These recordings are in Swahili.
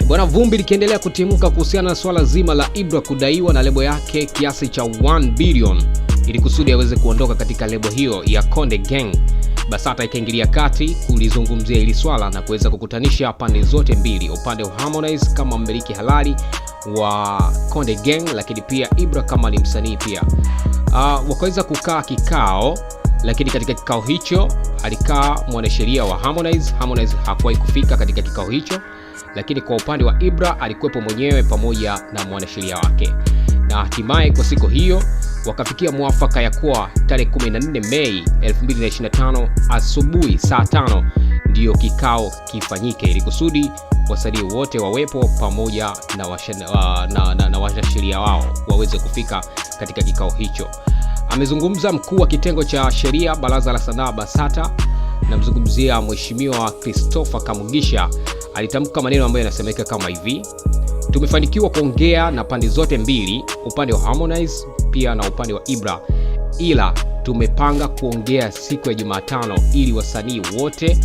Bwana, vumbi likiendelea kutimuka kuhusiana na swala zima la Ibra kudaiwa na lebo yake kiasi cha 1 billion ili kusudi aweze kuondoka katika lebo hiyo ya Konde Gang. Basata ikaingilia kati kulizungumzia hili swala na kuweza kukutanisha pande zote mbili, upande wa Harmonize kama mmiliki halali wa Konde Gang, lakini pia Ibra kama ni msanii pia. Wakaweza kukaa kikao, lakini katika kikao hicho alikaa mwanasheria wa Harmonize. Harmonize hakuwahi kufika katika kikao hicho, lakini kwa upande wa Ibra alikuwepo mwenyewe pamoja na mwanasheria wake. Na hatimaye kwa siku hiyo wakafikia mwafaka ya kuwa tarehe 14 Mei 2025 asubuhi saa 5 ndio kikao kifanyike ili kusudi wasanii wote wawepo pamoja na wanasheria wao waweze kufika katika kikao hicho. Amezungumza mkuu wa kitengo cha sheria Baraza la Sanaa Basata, na mzungumzia Mheshimiwa Christopher Kamugisha. Alitamka maneno ambayo yanasemeka kama hivi: tumefanikiwa kuongea na pande zote mbili, upande wa Harmonize pia na upande wa Ibra, ila tumepanga kuongea siku ya Jumatano ili wasanii wote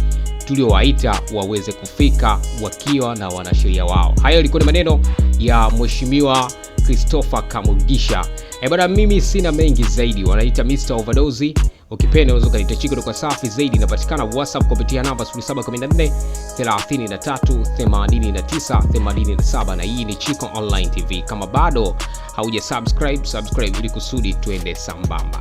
tuliowaita waweze kufika wakiwa na wanasheria wao. Hayo yalikuwa ni maneno ya Mheshimiwa Christopher Kamugisha. Bwana, mimi sina mengi zaidi, wanaita Mr. Overdose. Ukipenda unaweza kunitachika kwa safi zaidi, inapatikana WhatsApp kupitia namba 0714 33 89 87, na hii ni Chiko Online TV. Kama bado hauja subscribe ili kusudi tuende sambamba.